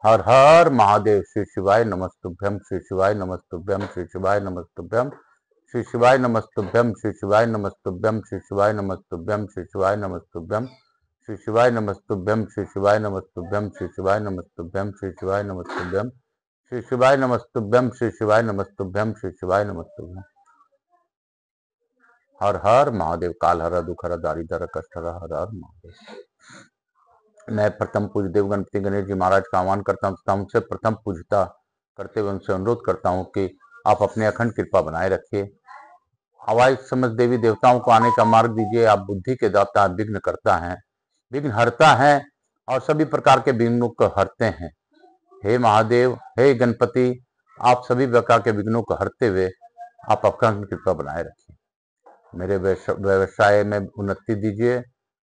हर हर महादेव। श्री शिवाय नमस्तुभ्यम, श्री शिवाय नमस्तुभ्यम, श्री शिवाय नमस्तुभ्यम, श्री शिवाय नमस्तुभ्यम, श्री शिवाय नमस्तुभ्यम, श्री शिवाय नमस्तुभ्यम, श्री शिवाय नमस्तुभ्यम, श्री शिवाय नमस्तुभ्यम, श्री शिवाय नमस्तुभ्यम, श्री शिवाय नमस्तुभ्यम, श्री शिवाय नमस्तुभ्यम, श्री शिवाय नमस्तुभ्यम, श्री शिवाय नमस्तुभ्यम, श्री शिवाय नमस्तुभ्यम। हर हर महादेव। काल हर दुख हर दारिद्र कष्ट हर हर हर महादेव। मैं प्रथम पूज्य देव गणपति गणेश जी महाराज का आह्वान करता हूँ तथा उनसे प्रथम पूजता करते हुए उनसे अनुरोध करता हूँ कि आप अपने अखंड कृपा बनाए रखिए। हवाई समस्त देवी देवताओं को आने का मार्ग दीजिए। आप बुद्धि के दाता, विघ्न करता हैं, विघ्न हरता है और सभी प्रकार के विघ्नों को हरते हैं। हे महादेव, हे गणपति, आप सभी प्रकार के विघ्नों को हरते हुए आप अखंड कृपा बनाए रखिए। मेरे व्यवसाय में उन्नति दीजिए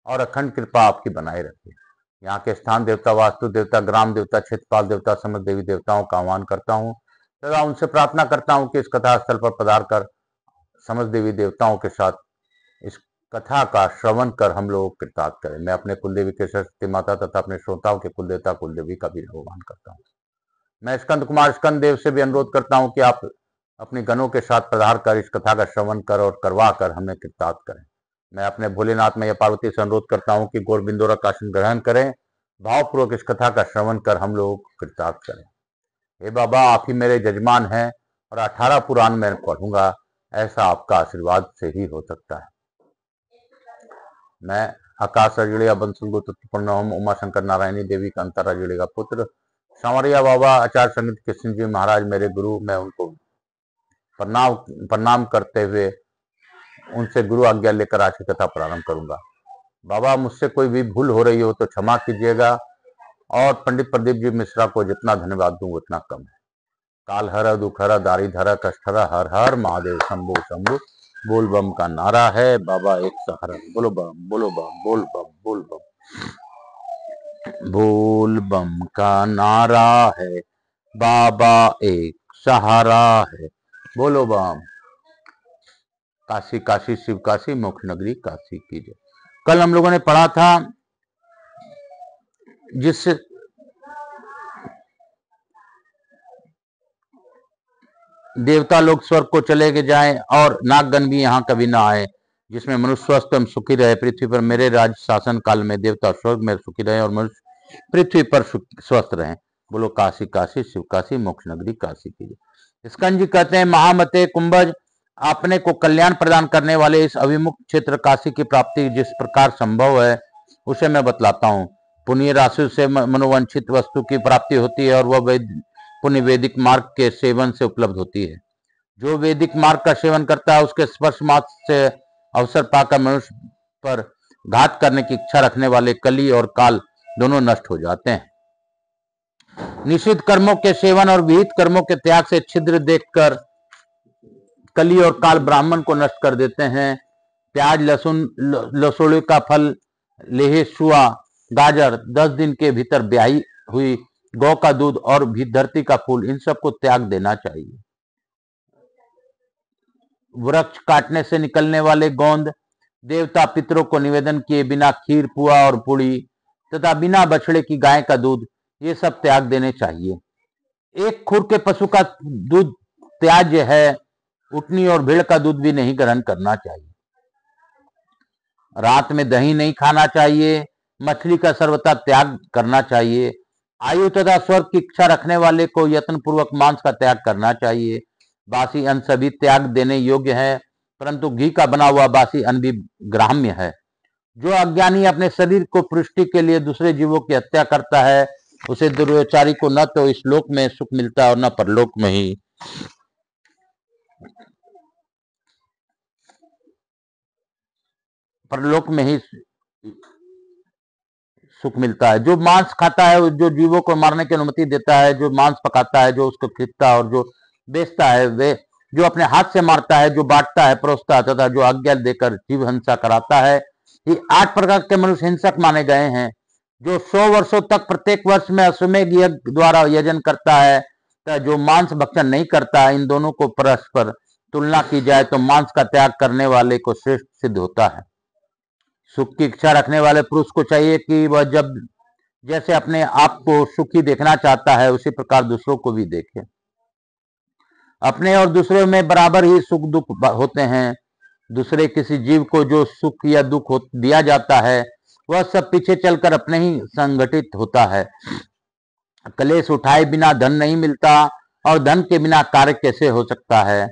और अखंड कृपा आपकी बनाए रखिए। यहाँ के स्थान देवता, वास्तु देवता, ग्राम देवता, क्षेत्रपाल देवता, समस्त देवी देवताओं का आह्वान करता हूँ तथा उनसे प्रार्थना करता हूँ कि इस कथा स्थल पर पधार कर समस्त देवी देवताओं के साथ इस कथा का श्रवण कर हम लोग कृतार्थ करें। मैं अपने कुलदेवी के सरस्वती माता तथा अपने श्रोताओं के कुलदेवता कुलदेवी का भी आह्वान करता हूँ। मैं स्कंद कुमार स्कंद देव से भी अनुरोध करता हूँ कि आप अपने गणों के साथ पधार कर इस कथा का श्रवण कर और करवा कर हमें कृतार्थ करें। मैं अपने भोलेनाथ मैया पार्वती से अनुरोध करता हूँ कि गोरबिंदोरा का आसन ग्रहण करें, भावपूर्वक इस कथा का श्रवण कर हम लोग कृतार्थ करें। हे बाबा, आप ही मेरे जजमान हैं और 18 पुराण मैं पढ़ूंगा, ऐसा आपका आशीर्वाद से ही हो सकता है। मैं आकाश राजुड़िया बंसुल तत्वपूर्ण ओम उमा शंकर नारायणी देवी का अंतर राजुड़े का पुत्र सांवरिया बाबा आचार्य संगीत कृष्ण जी महाराज मेरे गुरु। मैं उनको प्रणाम करते हुए उनसे गुरु आज्ञा लेकर आज की कथा प्रारंभ करूंगा। बाबा, मुझसे कोई भी भूल हो रही हो तो क्षमा कीजिएगा और पंडित प्रदीप जी मिश्रा को जितना धन्यवाद दूं उतना कम है। काल हर दुख हर दारिद्र कष्ट हर हर महादेव। शंभु शंभु बोल बम का नारा है। बाबा एक सहारा। बोलो बम, बोलो बम, बोल बम, बोल बम, बोल बम का नारा है। बाबा एक सहारा है। बोलो बम। काशी काशी शिव काशी मोक्ष नगरी काशी की जय। कल हम लोगों ने पढ़ा था जिस देवता लोग स्वर्ग को चले गए जाएं और नागगण भी यहाँ कभी ना आए, जिसमें मनुष्य स्वस्थ एवं सुखी रहे। पृथ्वी पर मेरे राज शासन काल में देवता स्वर्ग में सुखी रहे और मनुष्य पृथ्वी पर स्वस्थ रहे। बोलो काशी काशी शिव काशी मोक्ष नगरी काशी की जय। स्कंद जी कहते हैं, महामते कुंभज, अपने को कल्याण प्रदान करने वाले इस अभिमुख क्षेत्र काशी की प्राप्ति जिस प्रकार संभव है उसे मैं बतलाता हूँ। पुण्य राशि से मनोवांछित वस्तु की प्राप्ति होती है और वह पुण्य वैदिक मार्ग के सेवन से उपलब्ध होती है। जो वैदिक मार्ग का सेवन करता है उसके स्पर्श मात्र से अवसर पाकर मनुष्य पर घात करने की इच्छा रखने वाले कली और काल दोनों नष्ट हो जाते हैं। निषिद्ध कर्मों के सेवन और विहित कर्मों के त्याग से छिद्र देखकर कली और काल ब्राह्मण को नष्ट कर देते हैं। प्याज, लहसुन, लसोड़े का फल, लेह, सुआ, गाजर, 10 दिन के भीतर ब्याही हुई गौ का दूध और भी धरती का फूल, इन सबको त्याग देना चाहिए। वृक्ष काटने से निकलने वाले गोंद, देवता पितरों को निवेदन किए बिना खीर, पुआ और पुड़ी तथा बिना बछड़े की गाय का दूध, ये सब त्याग देने चाहिए। एक खुर के पशु का दूध त्याज्य है। उटनी और भेड़ का दूध भी नहीं ग्रहण करना चाहिए। रात में दही नहीं खाना चाहिए। मछली का सर्वथा त्याग करना चाहिए। आयु तथा स्वर्ग की इच्छा रखने वाले को यत्न पूर्वक मांस का त्याग करना चाहिए। बासी अन्न सभी त्याग देने योग्य है, परंतु घी का बना हुआ बासी अन्न भी ग्राह्य है। जो अज्ञानी अपने शरीर को पुष्टि के लिए दूसरे जीवों की हत्या करता है, उसे दुर्व्यचारी को न तो इस लोक में सुख मिलता है और न परलोक में ही सुख मिलता है। जो मांस खाता है, जो जीवों को मारने की अनुमति देता है, जो मांस पकाता है, जो उसको खरीदता है और जो बेचता है, वे जो अपने हाथ से मारता है, जो बांटता है, परोसता है तथा जो आज्ञा देकर जीव हिंसा कराता है, ये 8 प्रकार के मनुष्य हिंसक माने गए हैं। जो 100 वर्षों तक प्रत्येक वर्ष में अश्वमेध यज्ञ द्वारा यजन करता है तथा जो मांस भक्षण नहीं करता है, इन दोनों को परस्पर तुलना की जाए तो मांस का त्याग करने वाले को श्रेष्ठ सिद्ध होता है। सुख की इच्छा रखने वाले पुरुष को चाहिए कि वह जैसे अपने आप को सुखी देखना चाहता है उसी प्रकार दूसरों को भी देखे। अपने और दूसरों में बराबर ही सुख दुख होते हैं। दूसरे किसी जीव को जो सुख या दुख दिया जाता है वह सब पीछे चलकर अपने ही संगठित होता है। कलेश उठाए बिना धन नहीं मिलता और धन के बिना कार्य कैसे हो सकता है।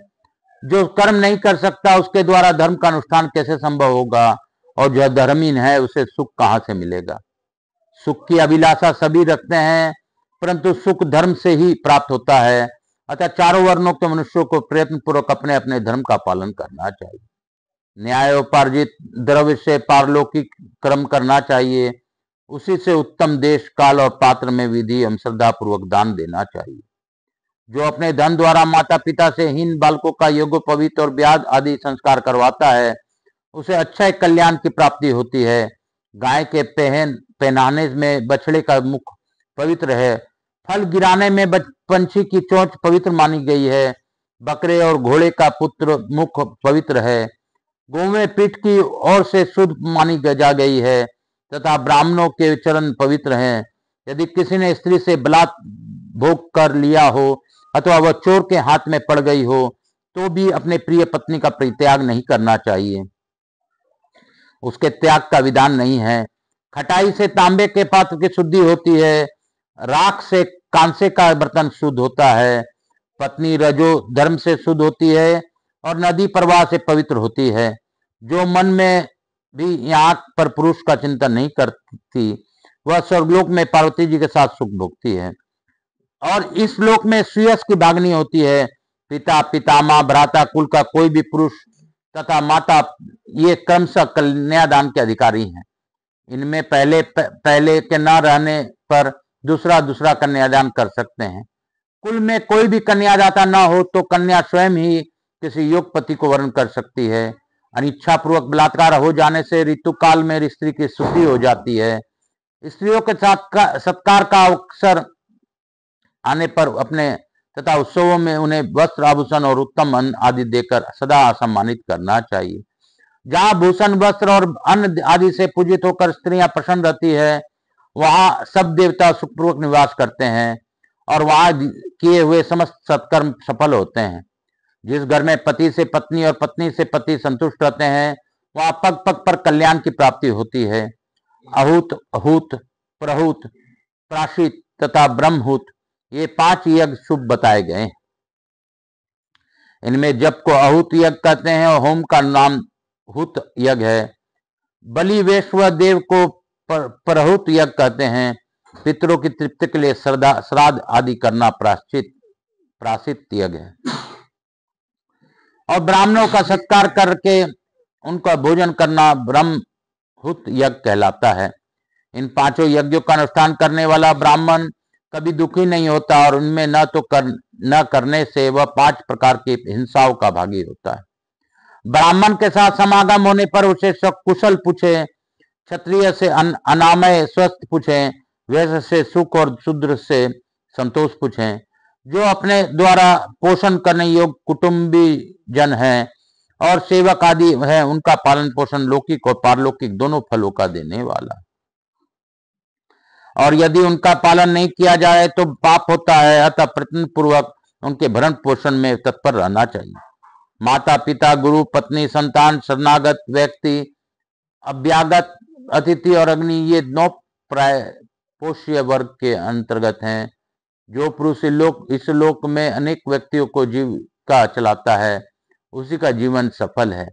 जो कर्म नहीं कर सकता उसके द्वारा धर्म का अनुष्ठान कैसे संभव होगा, और जो धर्महीन है उसे सुख कहां से मिलेगा। सुख की अभिलाषा सभी रखते हैं परंतु सुख धर्म से ही प्राप्त होता है। अतः चारों वर्णों के मनुष्यों को प्रयत्न पूर्वक अपने अपने धर्म का पालन करना चाहिए। न्यायोपार्जित द्रव्य से पारलौकिक कर्म करना चाहिए। उसी से उत्तम देश काल और पात्र में विधि एवं श्रद्धा पूर्वक दान देना चाहिए। जो अपने धन द्वारा माता पिता से हीन बालकों का योग्य पवित्र और ब्याज आदि संस्कार करवाता है उसे अच्छा एक कल्याण की प्राप्ति होती है। गाय के पहनाने में बछड़े का मुख पवित्र है। फल गिराने में पंछी की चोंच पवित्र मानी गई है। बकरे और घोड़े का पुत्र मुख पवित्र है। गौवें पीठ की ओर से शुद्ध मानी जा गई है तथा ब्राह्मणों के चरण पवित्र हैं। यदि किसी ने स्त्री से बलात् भोग कर लिया हो अथवा वह चोर के हाथ में पड़ गई हो तो भी अपने प्रिय पत्नी का परित्याग नहीं करना चाहिए। उसके त्याग का विधान नहीं है। खटाई से तांबे के पात्र की शुद्धि होती है। राख से कांसे का बर्तन शुद्ध होता है। पत्नी रजो धर्म से शुद्ध होती है और नदी प्रवाह से पवित्र होती है। जो मन में भी आंख पर पुरुष का चिंतन नहीं करती वह स्वर्गलोक में पार्वती जी के साथ सुख भोगती है और इस लोक में सुयश की भागनी होती है। पिता पितामह भ्राता कुल का कोई भी पुरुष तथा माता ये क्रमशः कन्यादान के अधिकारी हैं। इनमें पहले के न रहने पर दूसरा कन्यादान कर सकते हैं। कुल में कोई भी कन्यादाता न हो तो कन्या स्वयं ही किसी योग्य पति को वर्ण कर सकती है। अनिच्छा पूर्वक बलात्कार हो जाने से ऋतु काल में स्त्री की शुद्धि हो जाती है। स्त्रियों के साथ सत्कार का अवसर आने पर अपने तथा उत्सवों में उन्हें वस्त्र आभूषण और उत्तम अन्न आदि देकर सदा सम्मानित करना चाहिए। जहाँ भूषण वस्त्र और अन्न आदि से पूजित होकर स्त्रियां प्रसन्न रहती है वहां सब देवता सुखपूर्वक निवास करते हैं और वहां किए हुए समस्त सत्कर्म सफल होते हैं। जिस घर में पति से पत्नी और पत्नी से पति संतुष्ट रहते हैं वहां पग पग पर कल्याण की प्राप्ति होती है। अहूत अहूत प्रहूत प्राशित तथा ब्रह्महूत ये 5 यज्ञ शुभ बताए गए। इनमें जप को अहूत यज्ञ कहते हैं और होम का नाम हुत यज्ञ है। बलि वैश्व देव को प्रहूत यज्ञ कहते हैं। पितरों की तृप्ति के लिए श्राद्ध आदि करना प्राश्चित यज्ञ है और ब्राह्मणों का सत्कार करके उनका भोजन करना ब्रह्महुत यज्ञ कहलाता है। इन 5 यज्ञों का अनुष्ठान करने वाला ब्राह्मण कभी दुखी नहीं होता और उनमें न करने से वह 5 प्रकार की हिंसाओं का भागी होता है। ब्राह्मण के साथ समागम होने पर उसे कुशल पूछे, क्षत्रिय से अनामय स्वस्थ पूछे, वैश्य से सुख और शूद्र से संतोष पूछे। जो अपने द्वारा पोषण करने योग्य कुटुंबी जन हैं और सेवक आदि हैं उनका पालन पोषण लौकिक और पारलौकिक दोनों फलों का देने वाला, और यदि उनका पालन नहीं किया जाए तो पाप होता है। अतः प्रयत्न पूर्वक उनके भरण पोषण में तत्पर रहना चाहिए। माता पिता गुरु पत्नी संतान शरणागत व्यक्ति अभ्यागत अतिथि और अग्नि ये 9 प्राय पोष्य वर्ग के अंतर्गत हैं। जो पुरुष इस लोक में अनेक व्यक्तियों को जीविका चलाता है उसी का जीवन सफल है।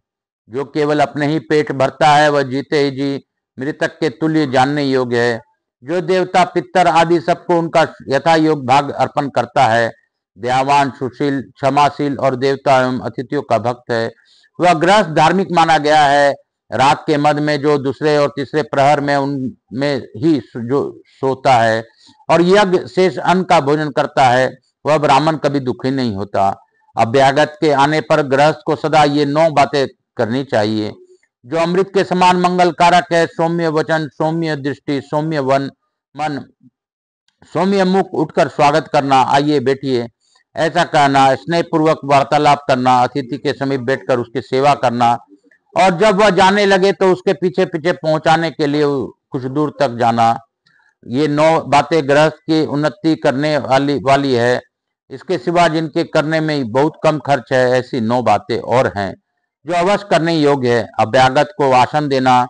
जो केवल अपने ही पेट भरता है वह जीते ही जी मृतक के तुल्य जानने योग्य है। जो देवता पितर आदि सबको उनका यथा योग भाग अर्पण करता है, दयावान सुशील क्षमाशील और देवता एवं अतिथियों का भक्त है, वह गृहस्थ धार्मिक माना गया है। रात के मध्य में जो दूसरे और तीसरे प्रहर में उनमें ही जो सोता है और यज्ञ शेष अन्न का भोजन करता है वह ब्राह्मण कभी दुखी नहीं होता। अभ्यागत के आने पर गृहस्थ को सदा ये 9 बातें करनी चाहिए। जो अमृत के समान मंगल कारक है, सौम्य वचन, सौम्य दृष्टि, सौम्य मन, सौम्य मुख, उठकर स्वागत करना, आइए बैठिए ऐसा कहना, स्नेह पूर्वक वार्तालाप करना, अतिथि के समीप बैठकर उसकी सेवा करना और जब वह जाने लगे तो उसके पीछे पीछे पहुंचाने के लिए कुछ दूर तक जाना, ये 9 बातें गृहस्थ की उन्नति करने वाली है। इसके सिवा जिनके करने में बहुत कम खर्च है, ऐसी 9 बातें और हैं जो अवश्य करने योग्य है। अभ्यागत को वासन देना,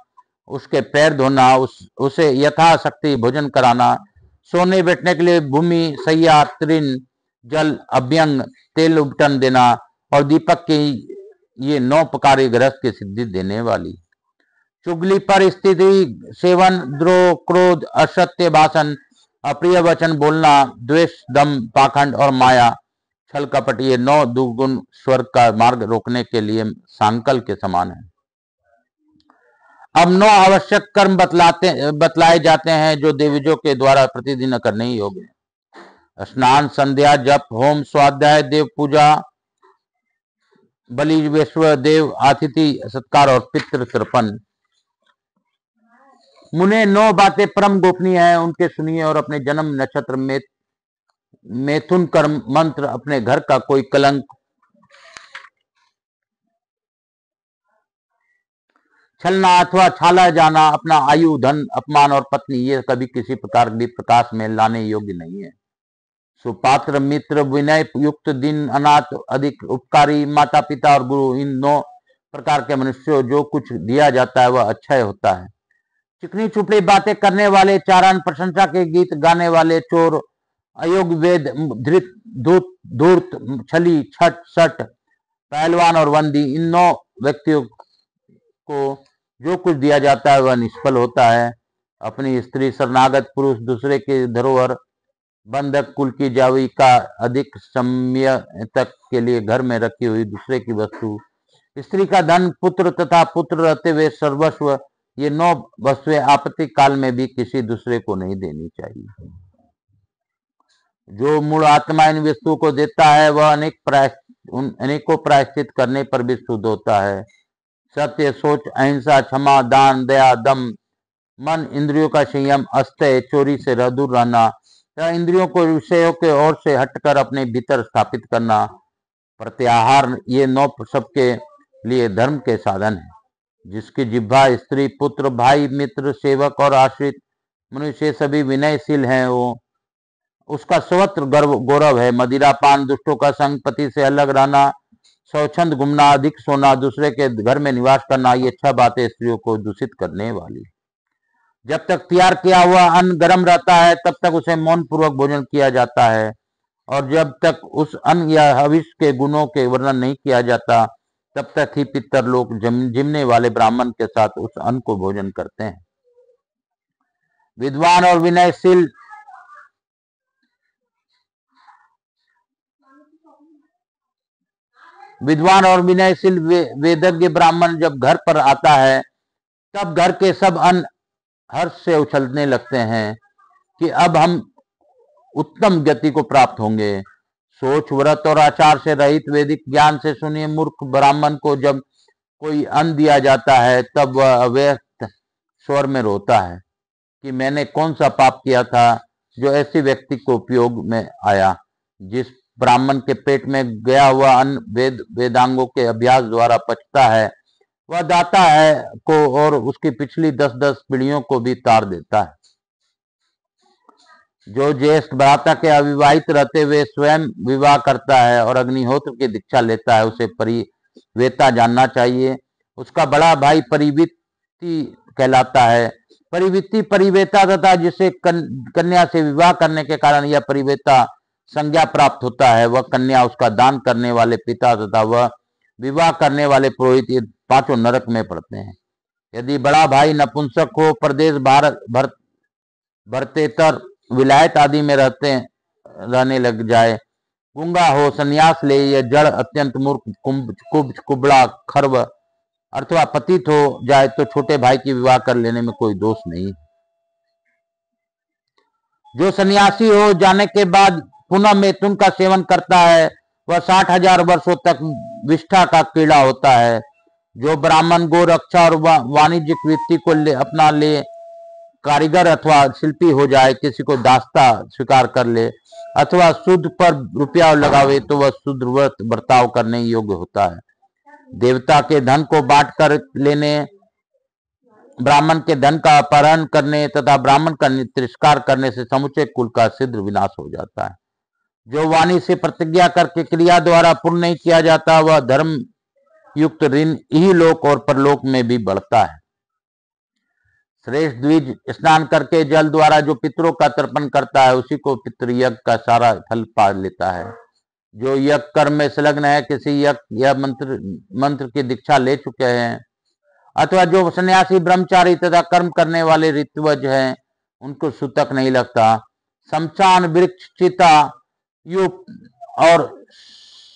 उसके पैर धोना, उसे यथाशक्ति भोजन कराना, सोने बैठने के लिए भूमि, सैया, तृण, जल, अभ्यंग, तेल उपटन देना और दीपक की ये 9 प्रकार गृहस्थ की सिद्धि देने वाली। चुगली पर स्थिति, सेवन, द्रोह, क्रोध, असत्य भाषण, अप्रिय वचन बोलना, द्वेष, दम, पाखंड और माया, छल कपट, ये 9 दुर्गुण स्वर्ग का मार्ग रोकने के लिए सांकल के समान है। अब 9 आवश्यक कर्म बतलाए जाते हैं जो देवजों के द्वारा प्रतिदिन करने योग्य है। स्नान, संध्या, जप, होम, स्वाध्याय, देव पूजा, बलि, वैश्व देव, अतिथि सत्कार और पितृ तर्पण। मुने 9 बातें परम गोपनीय हैं, उनके सुनिए और अपने जन्म नक्षत्र में मैथुन कर्म मंत्र, अपने घर का कोई कलंक, छलना अथवा छाला जाना, अपना आयु, धन, अपमान और पत्नी, ये कभी किसी प्रकार भी प्रकाश में लाने योग्य नहीं है। सुपात्र, मित्र, विनय युक्त, दिन, अनाथ, अधिक उपकारी, माता पिता और गुरु, इन 9 प्रकार के मनुष्यों जो कुछ दिया जाता है वह अच्छा होता है। चिकनी चुपड़ी बातें करने वाले, चारण, प्रशंसा के गीत गाने वाले, चोर, अयोग्य, वेद, धूर्त, छली, छठ, सट, पहलवान और वंदी, इन 9 व्यक्तियों को जो कुछ दिया जाता है वह निष्फल होता है। अपनी स्त्री, शरणागत पुरुष, दूसरे की धरोहर, बंधक, कुल की जावी का अधिक समय तक के लिए घर में रखी हुई दूसरे की वस्तु, स्त्री का धन, पुत्र तथा पुत्र रहते हुए सर्वस्व, ये 9 वस्तुएं आपत्ति काल में भी किसी दूसरे को नहीं देनी चाहिए। जो मूल आत्मा इन वस्तुओं को देता है वह अनेकों प्रायश्चित करने पर भी शुद्ध होता है। सत्य, सोच, अहिंसा, क्षमा, दान, दया, दम, मन, इंद्रियों का संयम, अस्तय, चोरी से दूर रहना या इंद्रियों को विषयों के ओर से हटकर अपने भीतर स्थापित करना, प्रत्याहार, ये 9 सबके लिए धर्म के साधन है। जिसकी जिह्वा, स्त्री, पुत्र, भाई, मित्र, सेवक और आश्रित मनुष्य सभी विनयशील हैं, वो उसका सर्वत्र गौरव है। मदिरा पान, दुष्टों का संग, पति से अलग रहना, स्वच्छंद घूमना, अधिक सोना, दूसरे के घर में निवास करना, ये 6 बातें स्त्रियों को दूषित करने वाली। जब तक तैयार किया हुआ अन्न गर्म रहता है तब तक उसे मौन पूर्वक भोजन किया जाता है, और जब तक उस अन्न या हविष्य के गुणों के वर्णन नहीं किया जाता तब तक ही पितर लोग जिमने वाले ब्राह्मण के साथ उस अन्न को भोजन करते हैं। विद्वान और विनयशील वेदज्ञ ब्राह्मण जब घर पर आता है तब घर के सब अन्न हर्ष से उछलने लगते हैं कि अब हम उत्तम गति को प्राप्त होंगे। सोच, व्रत और आचार से रहित वैदिक ज्ञान से सुनिए मूर्ख ब्राह्मण को जब कोई अन्न दिया जाता है तब वह अव्यक्त स्वर में रोता है कि मैंने कौन सा पाप किया था जो ऐसे व्यक्ति को उपयोग में आया। जिस ब्राह्मण के पेट में गया हुआ अन्न वेदांगों के अभ्यास द्वारा पचता है वह दाता है को और उसकी पिछली 10-10 पीढ़ियों को भी तार देता है। जो ज्येष्ठ भ्राता के अविवाहित रहते हुए स्वयं विवाह करता है और अग्निहोत्र की दीक्षा लेता है उसे परिवेता जानना चाहिए। उसका बड़ा भाई परिवित्ति कहलाता है। परिवित्ति परिवेता तथा जिसे कन्या से विवाह करने के कारण यह परिवेता संज्ञा प्राप्त होता है वह कन्या, उसका दान करने वाले पिता तथा वह विवाह करने वाले पुरोहित, ये 5 नरक में पड़ते हैं। यदि बड़ा भाई नपुंसक हो, प्रदेश भरतेतर, विलायत आदि में रहने लग जाए, गुंगा हो, संन्यास ले, यह जड़, अत्यंत मूर्ख, कुब्ज, कुबड़ा, खर्व अथवा पतित हो जाए तो छोटे भाई की विवाह कर लेने में कोई दोष नहीं। जो सन्यासी हो जाने के बाद पुनः मैथुन का सेवन करता है वह 60,000 वर्षों तक विष्ठा का कीड़ा होता है। जो ब्राह्मण गो रक्षा और वाणिज्यिक वृत्ति को अपना ले, कारीगर अथवा शिल्पी हो जाए, किसी को दास्ता स्वीकार कर ले अथवा शुद्ध पर रुपया लगावे तो वह शुद्ध व्रत बर्ताव करने योग्य होता है। देवता के धन को बांट कर लेने ब्राह्मण के धन का अपहरण करने तथा ब्राह्मण का तिरस्कार करने से समुचे कुल का शीघ्र विनाश हो जाता है। जो वाणी से प्रतिज्ञा करके क्रिया द्वारा पूर्ण नहीं किया जाता, वह धर्म युक्त ऋण इहलोक और परलोक में भी बढ़ता है। श्रेष्ठ द्विज स्नान करके जल द्वारा जो पितरों का तर्पण करता है, उसी को पितृयज्ञ का सारा फल पा लेता है। जो यज्ञ कर्म में संलग्न है, किसी यज्ञ या मंत्र की दीक्षा ले चुके हैं, अथवा जो सन्यासी ब्रह्मचारी तथा कर्म करने वाले ऋतुवज हैं, उनको सूतक नहीं लगता। शमशान, वृक्ष, चिता, युग और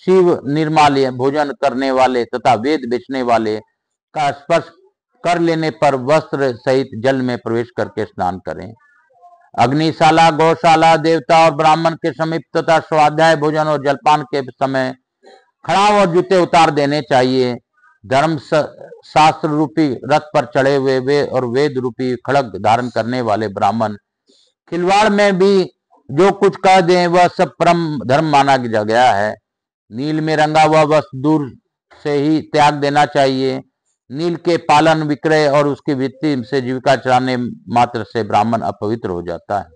शिव निर्माल्य भोजन करने वाले तथा वेद बेचने वाले का स्पर्श कर लेने पर वस्त्र सहित जल में प्रवेश करके स्नान करें। अग्निशाला, गौशाला, देवता और ब्राह्मण के समीप तथा स्वाध्याय भोजन और जलपान के समय खड़ाव और जूते उतार देने चाहिए। धर्म शास्त्र रूपी रथ पर चढ़े हुए वे और वेद रूपी खड़ग धारण करने वाले ब्राह्मण खिलवाड़ में भी जो कुछ कह दें, वह सब परम धर्म माना गया है। नील में रंगा हुआ वस्त्र दूर से ही त्याग देना चाहिए। नील के पालन, विक्रय और उसकी वृत्ति से जीविका चलाने मात्र से ब्राह्मण अपवित्र हो जाता है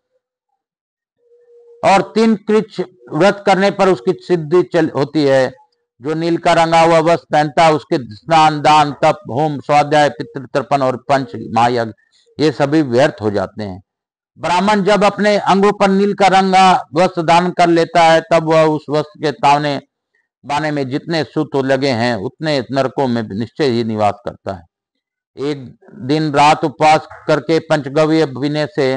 और 3 कृच्छ व्रत करने पर उसकी सिद्धि होती है। जो नील का रंगा हुआ वस्त्र पहनता है, उसके स्नान, दान, तप, होम, स्वाध्याय, पितृ तर्पण और पंच महायज्ञ ये सभी व्यर्थ हो जाते हैं। ब्राह्मण जब अपने अंगों पर नील का रंगा वस्त्र धारण कर लेता है, तब वह उस वस्त्र के तावने बाने में जितने सूत लगे हैं, उतने नरकों में निश्चय ही निवास करता है। एक दिन रात उपवास करके पंचगव्य पीने से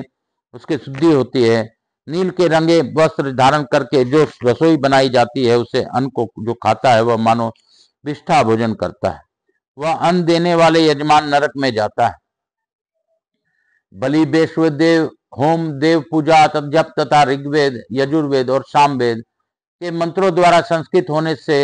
उसकी शुद्धि होती है। नील के रंगे वस्त्र धारण करके जो रसोई बनाई जाती है, उसे अन्न को जो खाता है, वह मानो विष्ठा भोजन करता है। वह अन्न देने वाले यजमान नरक में जाता है। बलि, वैश्वदेव, होम, देव पूजा, जप तथा ऋग्वेद, यजुर्वेद और सामवेद के मंत्रों द्वारा संस्कृत होने से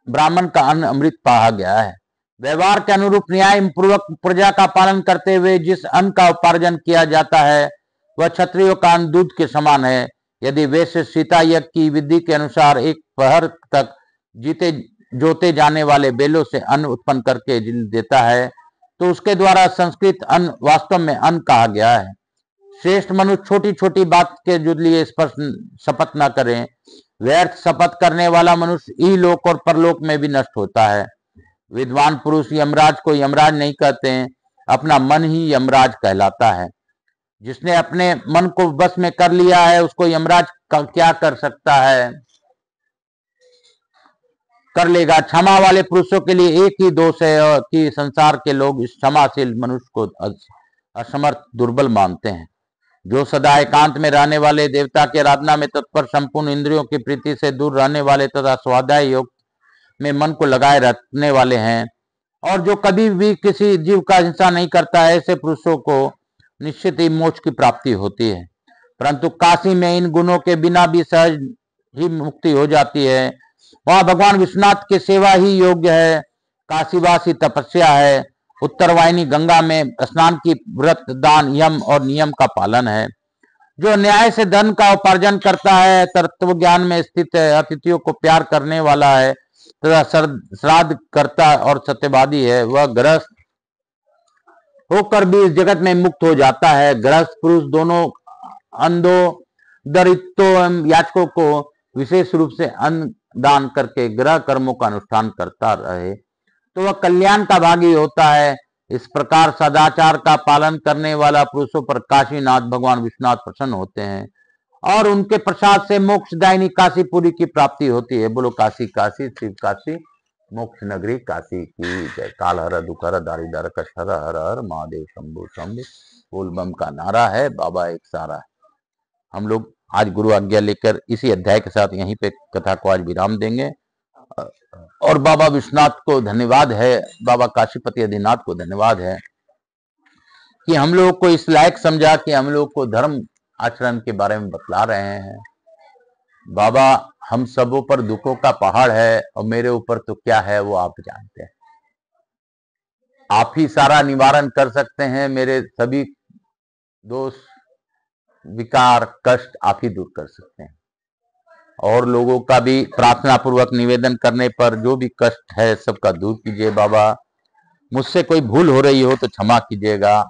ब्राह्मण का अन्न अमृत कहा गया है। व्यवहार के अनुरूप न्याय पूर्वक प्रजा का पालन करते हुए जिस अन्न का उपार्जन किया जाता है, वह क्षत्रियों का अन्न दूध के समान है। यदि वैश्य सीता यज्ञ की विधि के अनुसार एक पहर तक जीते जोते जाने वाले बेलों से अन्न उत्पन्न करके देता है, तो उसके द्वारा संस्कृत अन्न वास्तव में अन्न कहा गया है। श्रेष्ठ मनुष्य छोटी छोटी बात के लिए शपथ न करें। व्यर्थ शपथ करने वाला मनुष्य इहलोक और परलोक में भी नष्ट होता है। विद्वान पुरुष यमराज को यमराज नहीं कहते हैं, अपना मन ही यमराज कहलाता है। जिसने अपने मन को बस में कर लिया है, उसको यमराज क्या कर सकता है, कर लेगा। क्षमा वाले पुरुषों के लिए एक ही दोष है कि संसार के लोग इस क्षमाशील मनुष्य को असमर्थ, दुर्बल मानते हैं। जो सदा एकांत में रहने वाले, देवता की आराधना में तत्पर, संपूर्ण इंद्रियों की प्रीति से दूर रहने वाले तथा स्वाध्याय योग में मन को लगाए रखने वाले हैं और जो कभी भी किसी जीव का हिंसा नहीं करता है, ऐसे पुरुषों को निश्चित ही मोक्ष की प्राप्ति होती है। परंतु काशी में इन गुणों के बिना भी सहज ही मुक्ति हो जाती है। वहां भगवान विश्वनाथ की सेवा ही योग्य है। काशीवासी तपस्या है। उत्तरवाहिनी गंगा में स्नान की व्रत, दान, यम और नियम का पालन है। जो न्याय से धन का उपार्जन करता है, तत्व ज्ञान में स्थित है, अतिथियों को प्यार करने वाला है तथा श्राद्ध करता और सत्यवादी है, वह गृहस्थ होकर भी इस जगत में मुक्त हो जाता है। गृहस्थ पुरुष दोनों अंधों, दरिद्रों एवं याचकों को विशेष रूप से अन्न दान करके गृह कर्मों का अनुष्ठान करता रहे तो वह कल्याण का भागी होता है। इस प्रकार सदाचार का पालन करने वाला पुरुषों पर काशीनाथ भगवान विश्वनाथ प्रसन्न होते हैं और उनके प्रसाद से मोक्षदायिनी काशीपुरी की प्राप्ति होती है। बोलो काशी काशी शिव काशी मोक्ष नगरी काशी की जय। काल हर दुख हर दारिद्र कष्ट हर हर हर महादेव शंभु शंभु बोल बम का नारा है, बाबा एक सारा है। हम लोग आज गुरु आज्ञा लेकर इसी अध्याय के साथ यहीं पे कथा को आज विराम देंगे और बाबा विश्वनाथ को धन्यवाद है, बाबा काशीपति आदिनाथ को धन्यवाद है कि हम लोगों को इस लायक समझा कि हम लोग को धर्म आचरण के बारे में बतला रहे हैं। बाबा हम सबों पर दुखों का पहाड़ है और मेरे ऊपर तो क्या है वो आप जानते हैं। आप ही सारा निवारण कर सकते हैं। मेरे सभी दोष, विकार, कष्ट आप ही दूर कर सकते हैं। और लोगों का भी प्रार्थना पूर्वक निवेदन करने पर जो भी कष्ट है सबका दूर कीजिए बाबा। मुझसे कोई भूल हो रही हो तो क्षमा कीजिएगा।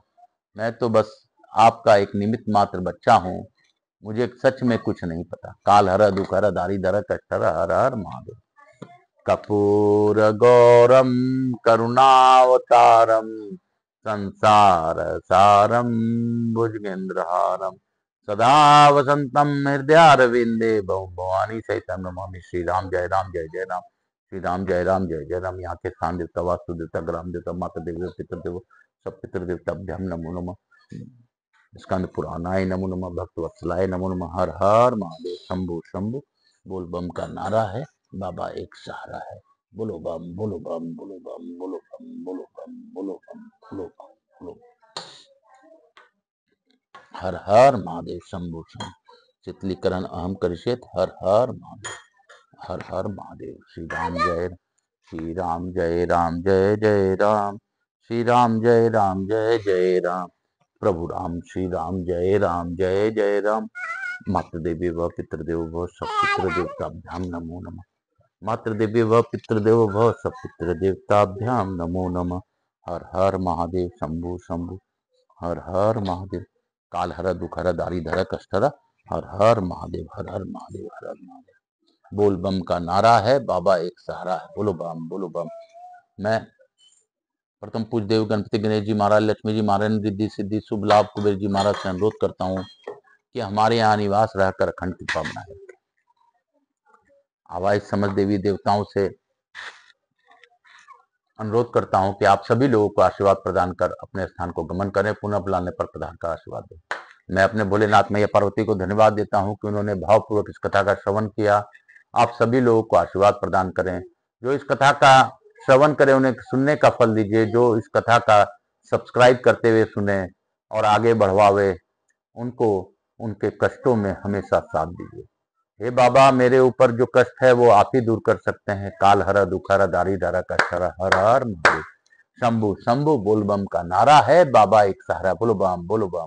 मैं तो बस आपका एक निमित्त मात्र बच्चा हूँ। मुझे सच में कुछ नहीं पता। काल हर दुख हर दारी धर कष्ट हर, हर हर महादेव। कपूर गौरम करुणावतारम संसार सारम भुजगेंद्रहारम सदा वसंतम हृदयारविंदे भवानी सहितम नमामि। श्री राम जय राम जय जय राम। श्री राम जय राम जय जय राम। यहाँ के स्थान देवता, वास्तु देवता, ग्राम देवता, माता देवी, पितृदेव, सब पितृदेवताभ्याम नमो नमः। स्कंद पुराणाय नमो नमः। भक्त वत्सलाय नमो नमः। हर हर महादेव। शंभु शंभु बोल बम का नारा है। बाबा एक सहारा है। बोलो बम बोलो बम बोलो बम बोलो बम बोलो बम बोलो बम बोलो बम बोलो। हर हर महादेव। शंभु शंभु शीतलीकरण अहम करिष्येत। हर हर महादेव। हर हर महादेव। श्री राम जय श्री राम जय राम जय जय राम। श्री राम जय राम जय जय राम। प्रभु राम श्री राम जय जय राम। मातृ देवी व पितृदेव भव सब पितृ देवताभ्याम नमो नमः। मातृ देवी व पितृदेव भव सब पितृ देवताभ्याम नमो नमः। हर हर महादेव। शंभु शंभु हर हर महादेव। काल हर दुख हर दारी धर कष्ट हर, हर हर महादेव। हर हर महादेव। हर हर महादेव। बोल बम का नारा है। बाबा एक सहारा है। बोलो बम बोलो बम। मैं प्रथम पूज्य देव गणपति गणेश जी महाराज, लक्ष्मी जी महाराज, रिद्धि सिद्धि शुभ लाभ कुबेर जी महाराज से अनुरोध करता हूँ कि हमारे यहाँ निवास रहकर अखंड कृपा बनाए। आवाज समझ देवी देवताओं से अनुरोध करता हूं कि आप सभी लोगों को आशीर्वाद प्रदान कर अपने स्थान को गमन करें। पुनः बुलाने पर प्रधान का आशीर्वाद दें। मैं अपने भोलेनाथ मैया पार्वती को धन्यवाद देता हूं कि उन्होंने भावपूर्वक इस कथा का श्रवण किया। आप सभी लोगों को आशीर्वाद प्रदान करें। जो इस कथा का श्रवण करें उन्हें सुनने का फल दीजिए। जो इस कथा का सब्सक्राइब करते हुए सुने और आगे बढ़वावे, उनको उनके कष्टों में हमेशा साथ दीजिए। हे बाबा, मेरे ऊपर जो कष्ट है वो आप ही दूर कर सकते हैं। काल हर दुख हर दारी धरा कष्ट हर, हर हर महादेव। शंभु शंभु बोल बम का नारा है। बाबा एक सहारा। बोलो बम बोलो बम।